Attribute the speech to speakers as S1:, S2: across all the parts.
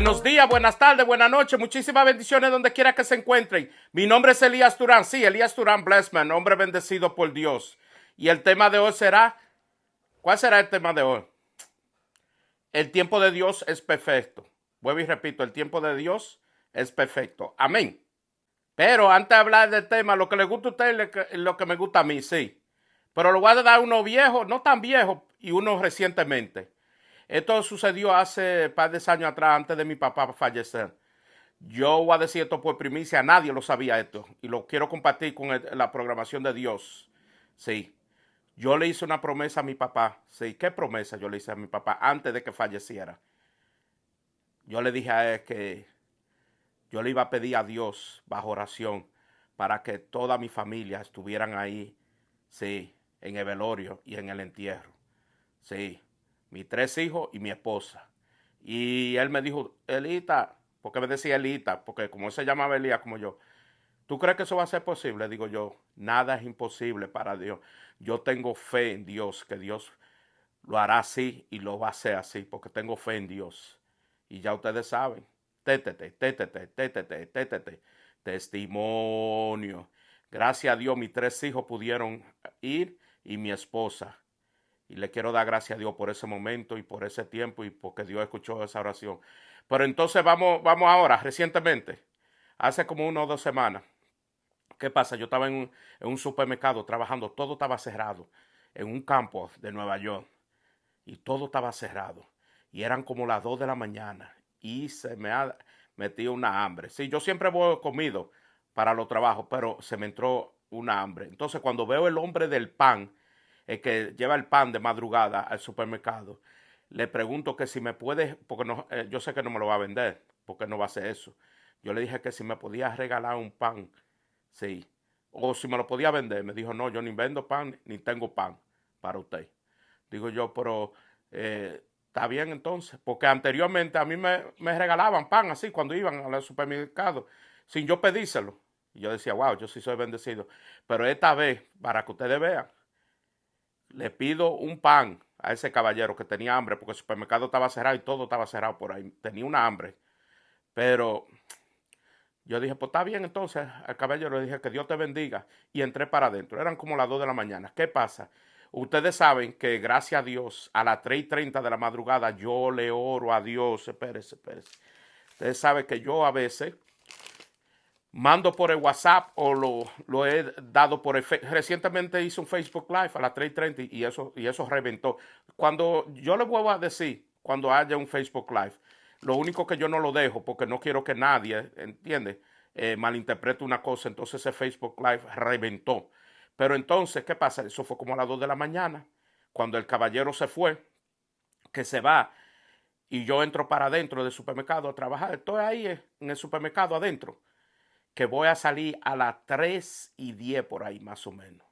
S1: Buenos días, buenas tardes, buenas noches, muchísimas bendiciones donde quiera que se encuentren. Mi nombre es Elías Turán, sí, Elías Turán Blessman, hombre bendecido por Dios. Y el tema de hoy será, ¿cuál será el tema de hoy? El tiempo de Dios es perfecto. Vuelvo y repito, el tiempo de Dios es perfecto. Amén. Pero antes de hablar del tema, lo que le gusta a usted es lo que me gusta a mí, sí. Pero lo voy a dar uno viejo, no tan viejo, y uno recientemente. Esto sucedió hace un par de años atrás, antes de mi papá fallecer. Yo voy a decir esto por primicia, nadie lo sabía esto. Y lo quiero compartir con la programación de Dios. Sí. Yo le hice una promesa a mi papá. Sí, ¿qué promesa yo le hice a mi papá antes de que falleciera? Yo le dije a él que yo le iba a pedir a Dios bajo oración para que toda mi familia estuvieran ahí, sí, en el velorio y en el entierro. Sí, mis 3 hijos y mi esposa. Y él me dijo, Elita, porque me decía Elita, porque como él se llamaba Elías como yo, ¿tú crees que eso va a ser posible? Digo yo, nada es imposible para Dios. Yo tengo fe en Dios, que Dios lo hará así y lo va a hacer así, porque tengo fe en Dios. Y ya ustedes saben, testimonio. Gracias a Dios, mis 3 hijos pudieron ir y mi esposa. Y le quiero dar gracias a Dios por ese momento y por ese tiempo y porque Dios escuchó esa oración. Pero entonces vamos ahora, recientemente, hace como 1 o 2 semanas. ¿Qué pasa? Yo estaba en un supermercado trabajando, todo estaba cerrado, en un campo de Nueva York, y todo estaba cerrado. Y eran como las 2 de la mañana y se me ha metido una hambre. Sí, yo siempre voy comido para los trabajos, pero se me entró una hambre. Entonces cuando veo el hombre del pan, el que lleva el pan de madrugada al supermercado, le pregunto que si me puede, porque no, yo sé que no me lo va a vender, porque no va a hacer eso. Yo le dije que si me podía regalar un pan, sí, o si me lo podía vender. Me dijo, no, yo ni vendo pan, ni tengo pan para usted. Digo yo, pero está bien entonces, porque anteriormente a mí me regalaban pan así cuando iban al supermercado, sin yo pedírselo. Y yo decía, wow, yo sí soy bendecido. Pero esta vez, para que ustedes vean, le pido un pan a ese caballero que tenía hambre, porque el supermercado estaba cerrado y todo estaba cerrado por ahí. Tenía una hambre. Pero yo dije, pues está bien entonces. Al caballero le dije que Dios te bendiga. Y entré para adentro. Eran como las 2 de la mañana. ¿Qué pasa? Ustedes saben que gracias a Dios, a las 3:30 de la madrugada, yo le oro a Dios. Espérese, espérese. Ustedes saben que yo a veces mando por el WhatsApp o lo he dado por el recientemente hice un Facebook Live a las 3:30 y eso reventó. Cuando yo le vuelvo a decir, cuando haya un Facebook Live, lo único que yo no lo dejo porque no quiero que nadie, ¿entiende? Malinterprete una cosa, entonces ese Facebook Live reventó. Pero entonces, ¿qué pasa? Eso fue como a las 2 de la mañana, cuando el caballero se fue, que se va, y yo entro para adentro del supermercado a trabajar. Estoy ahí en el supermercado adentro, que voy a salir a las 3:10 por ahí, más o menos.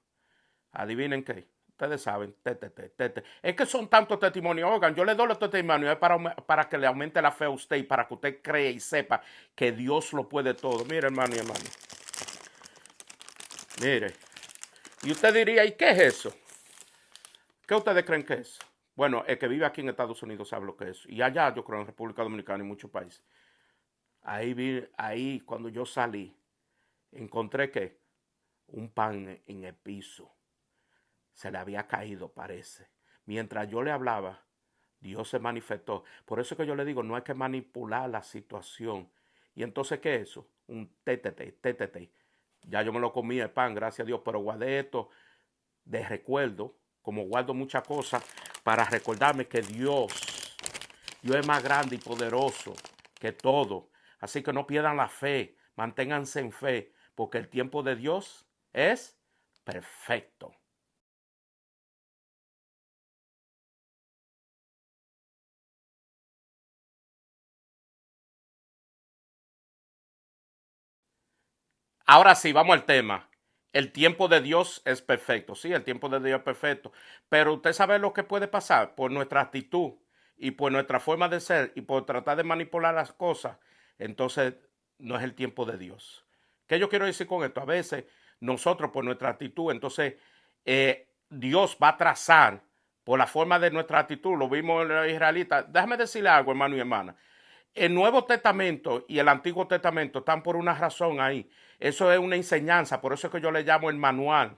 S1: Adivinen qué. Ustedes saben, Es que son tantos testimonios. Oigan, yo le doy los testimonios para que le aumente la fe a usted y para que usted cree y sepa que Dios lo puede todo. Mire, hermano y hermano. Mire. Y usted diría, ¿y qué es eso? ¿Qué ustedes creen que es? Bueno, el que vive aquí en Estados Unidos sabe lo que es. Y allá, yo creo, en República Dominicana y muchos países. Ahí cuando yo salí, encontré que un pan en el piso. Se le había caído, parece. Mientras yo le hablaba, Dios se manifestó. Por eso que yo le digo, no hay que manipular la situación. Y entonces, ¿qué es eso? Un TTT. Ya yo me lo comí el pan, gracias a Dios, pero guardé esto de recuerdo, como guardo muchas cosas, para recordarme que Dios es más grande y poderoso que todo. Así que no pierdan la fe, manténganse en fe, porque el tiempo de Dios es perfecto. Ahora sí, vamos al tema. El tiempo de Dios es perfecto. Sí, el tiempo de Dios es perfecto. Pero usted sabe lo que puede pasar por nuestra actitud y por nuestra forma de ser y por tratar de manipular las cosas. Entonces, no es el tiempo de Dios. ¿Qué yo quiero decir con esto? A veces nosotros por nuestra actitud, entonces Dios va a trazar por la forma de nuestra actitud. Lo vimos en los israelitas. Déjame decirle algo, hermano y hermana. el Nuevo Testamento y el Antiguo Testamento están por una razón ahí. Eso es una enseñanza, por eso es que yo le llamo el manual.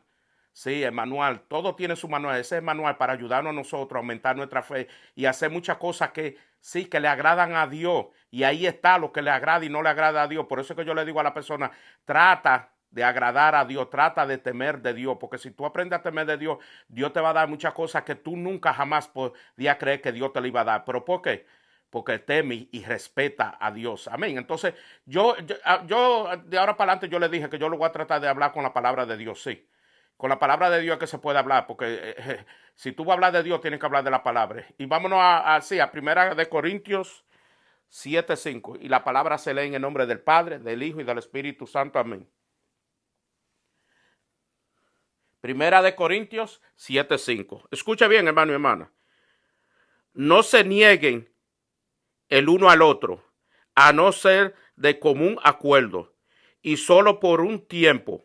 S1: Sí, el manual, todo tiene su manual, ese es el manual para ayudarnos a nosotros a aumentar nuestra fe y hacer muchas cosas que sí, que le agradan a Dios. Y ahí está lo que le agrada y no le agrada a Dios. Por eso es que yo le digo a la persona, trata de agradar a Dios, trata de temer de Dios, porque si tú aprendes a temer de Dios, Dios te va a dar muchas cosas que tú nunca jamás podías creer que Dios te le iba a dar. ¿Pero por qué? Porque teme y respeta a Dios. Amén. Entonces, yo de ahora para adelante yo le dije que yo lo voy a tratar de hablar con la palabra de Dios, sí. Con la palabra de Dios es que se puede hablar, porque si tú vas a hablar de Dios, tienes que hablar de la palabra. Y vámonos a Primera de Corintios 7:5. Y la palabra se lee en el nombre del Padre, del Hijo y del Espíritu Santo. Amén. Primera de Corintios 7:5. Escucha bien, hermano y hermana. No se nieguen el uno al otro, a no ser de común acuerdo, y solo por un tiempo,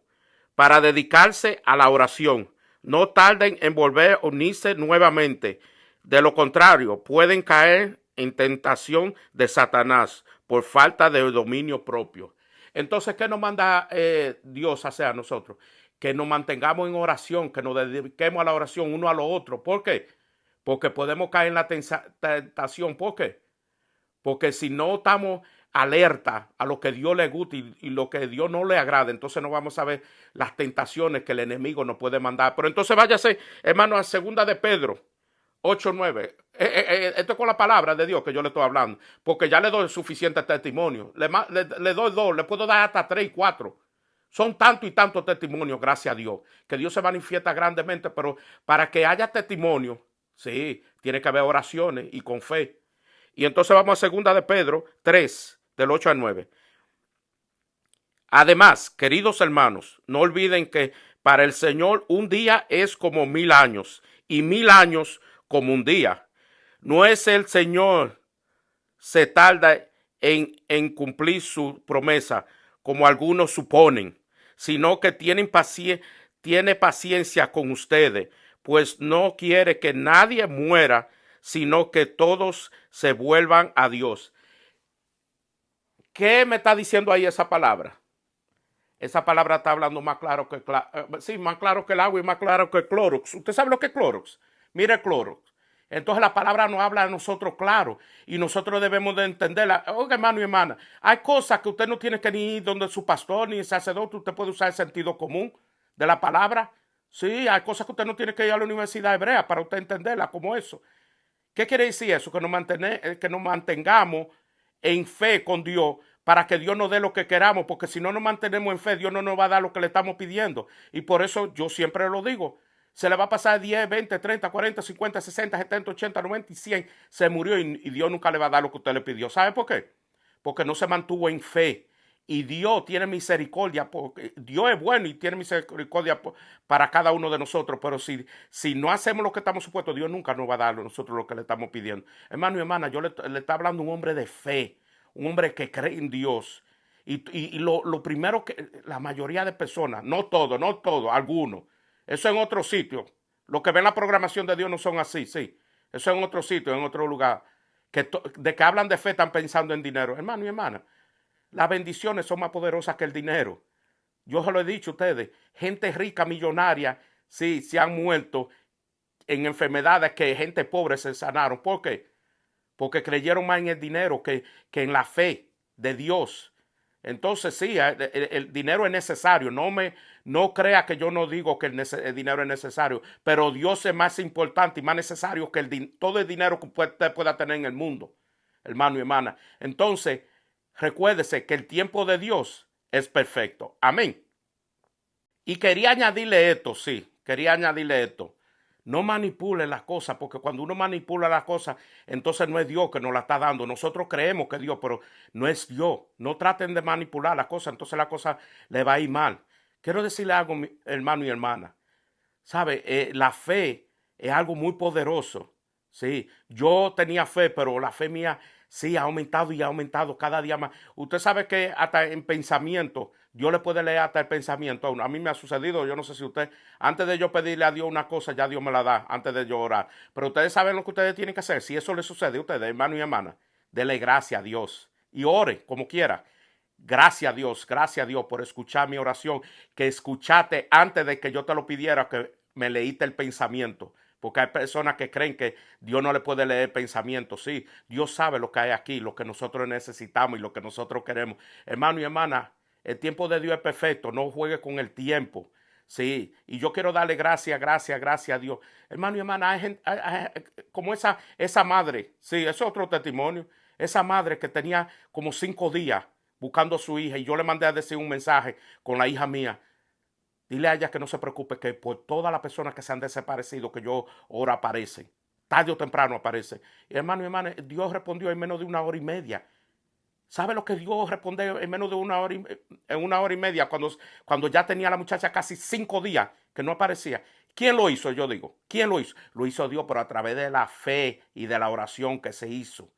S1: para dedicarse a la oración. No tarden en volver a unirse nuevamente. De lo contrario, pueden caer en tentación de Satanás por falta de dominio propio. Entonces, ¿qué nos manda Dios a hacer a nosotros? Que nos mantengamos en oración, que nos dediquemos a la oración uno a lo otro. ¿Por qué? Porque podemos caer en la tentación. ¿Por qué? Porque si no estamos alerta a lo que Dios le gusta y lo que Dios no le agrada, entonces no vamos a ver las tentaciones que el enemigo nos puede mandar. Pero entonces váyase, hermano, a segunda de Pedro 8:9. Esto es con la palabra de Dios que yo le estoy hablando, porque ya le doy suficiente testimonio. Le doy dos, le puedo dar hasta 3 y 4. Son tanto y tantos testimonios, gracias a Dios, que Dios se manifiesta grandemente, pero para que haya testimonio, sí, tiene que haber oraciones y con fe. Y entonces vamos a segunda de Pedro 3, del 8 al 9. Además, queridos hermanos, no olviden que para el Señor un día es como 1000 años y 1000 años como un día. No es el Señor se tarda en cumplir su promesa, como algunos suponen, sino que tiene paciencia con ustedes, pues no quiere que nadie muera, sino que todos se vuelvan a Dios. ¿Qué me está diciendo ahí esa palabra? Esa palabra está hablando más claro que sí, más claro que el agua y más claro que el Clorox. ¿Usted sabe lo que es Clorox? Mire el Clorox. Entonces la palabra nos habla a nosotros claro y nosotros debemos de entenderla. Oiga, hermano y hermana, hay cosas que usted no tiene que ni ir donde su pastor ni el sacerdote, usted puede usar el sentido común de la palabra. Sí, hay cosas que usted no tiene que ir a la universidad hebrea para usted entenderla como eso. ¿Qué quiere decir eso? Que nos mantengamos en fe con Dios para que Dios nos dé lo que queramos, porque si no nos mantenemos en fe, Dios no nos va a dar lo que le estamos pidiendo. Y por eso yo siempre lo digo. Se le va a pasar 10, 20, 30, 40, 50, 60, 70, 80, 90 y 100. Se murió y Dios nunca le va a dar lo que usted le pidió. ¿Sabe por qué? Porque no se mantuvo en fe. Y Dios tiene misericordia, porque Dios es bueno y tiene misericordia para cada uno de nosotros, pero si no hacemos lo que estamos supuestos, Dios nunca nos va a dar a nosotros lo que le estamos pidiendo. Hermano y hermana, le está hablando un hombre de fe, un hombre que cree en Dios. Y lo primero que la mayoría de personas, no todo, algunos, eso en otro sitio, los que ven la programación de Dios no son así, sí, eso en otro sitio, en otro lugar, de que hablan de fe están pensando en dinero. Hermano y hermana, las bendiciones son más poderosas que el dinero. Yo se lo he dicho a ustedes. Gente rica, millonaria, sí, se han muerto en enfermedades que gente pobre se sanaron. ¿Por qué? Porque creyeron más en el dinero que en la fe de Dios. Entonces sí, el dinero es necesario. No crea que yo no digo que el dinero es necesario, pero Dios es más importante y más necesario que todo el dinero que usted pueda tener en el mundo, hermano y hermana. Entonces, recuérdese que el tiempo de Dios es perfecto. Amén. Y quería añadirle esto, sí, quería añadirle esto. No manipule las cosas, porque cuando uno manipula las cosas, entonces no es Dios que nos la está dando. Nosotros creemos que es Dios, pero no es Dios. No traten de manipular las cosas, entonces la cosa le va a ir mal. Quiero decirle algo, hermano y hermana. ¿Sabe? La fe es algo muy poderoso. Sí, yo tenía fe, pero la fe mía sí ha aumentado y ha aumentado cada día más. Usted sabe que hasta en pensamiento, Dios le puede leer hasta el pensamiento a uno. A mí me ha sucedido, yo no sé si usted, antes de yo pedirle a Dios una cosa, ya Dios me la da, antes de yo orar. Pero ustedes saben lo que ustedes tienen que hacer. Si eso les sucede a ustedes, hermano y hermana, Dele gracias a Dios y ore como quiera. Gracias a Dios por escuchar mi oración, que escuchaste antes de que yo te lo pidiera, que me leíste el pensamiento. Porque hay personas que creen que Dios no le puede leer pensamientos. Sí, Dios sabe lo que hay aquí, lo que nosotros necesitamos y lo que nosotros queremos. Hermano y hermana, el tiempo de Dios es perfecto, no juegue con el tiempo. Sí, y yo quiero darle gracias a Dios. Hermano y hermana, como esa madre, sí, es otro testimonio. Esa madre que tenía como 5 días buscando a su hija y yo le mandé a decir un mensaje con la hija mía. Dile a ella que no se preocupe, que por todas las personas que se han desaparecido, que yo ahora aparecen. Tarde o temprano aparece. Y hermano y hermana, Dios respondió en menos de 1 hora y media. ¿Sabe lo que Dios respondió en menos de en 1 hora y media cuando ya tenía la muchacha casi 5 días que no aparecía? ¿Quién lo hizo? Yo digo, ¿quién lo hizo? Lo hizo Dios, pero a través de la fe y de la oración que se hizo.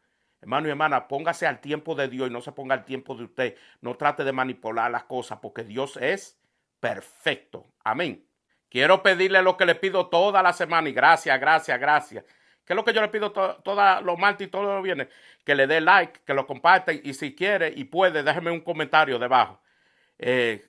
S1: Hermano y hermana, póngase al tiempo de Dios y no se ponga al tiempo de usted. No trate de manipular las cosas porque Dios es perfecto. Amén. Quiero pedirle lo que le pido toda la semana y gracias. ¿Qué es lo que yo le pido todos los martes y todos los viernes? Que le dé like, que lo comparte y si quiere y puede, déjeme un comentario debajo.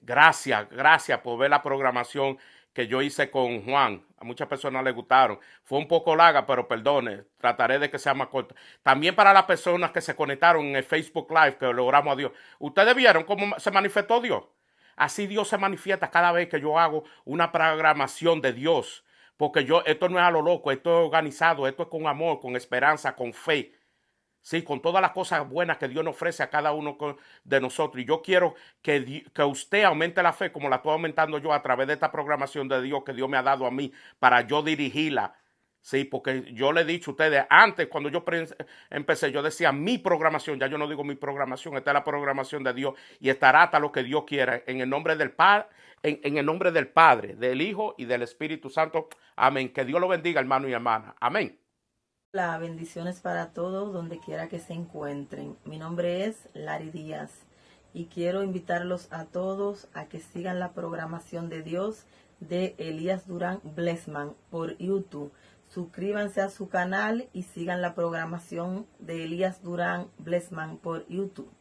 S1: Gracias por ver la programación que yo hice con Juan. A muchas personas les gustaron. Fue un poco larga, pero perdone, trataré de que sea más corta. También para las personas que se conectaron en el Facebook Live, que logramos a Dios. ¿Ustedes vieron cómo se manifestó Dios? Así Dios se manifiesta cada vez que yo hago una programación de Dios. Porque esto no es a lo loco, esto es organizado, esto es con amor, con esperanza, con fe. Sí, con todas las cosas buenas que Dios nos ofrece a cada uno de nosotros. Y yo quiero que usted aumente la fe como la estoy aumentando yo a través de esta programación de Dios que Dios me ha dado a mí para yo dirigirla. Sí, porque yo le he dicho a ustedes, antes cuando yo empecé, yo decía mi programación, ya yo no digo mi programación, esta es la programación de Dios y estará hasta lo que Dios quiera, en el nombre del Padre, en el nombre del Padre, del Hijo y del Espíritu Santo. Amén. Que Dios lo bendiga, hermano y hermana. Amén.
S2: Hola, bendiciones para todos donde quiera que se encuentren. Mi nombre es Lari Díaz y quiero invitarlos a todos a que sigan la programación de Dios de Elías Durán Blessman por YouTube. Suscríbanse a su canal y sigan la programación de Elías Durán Blessman por YouTube.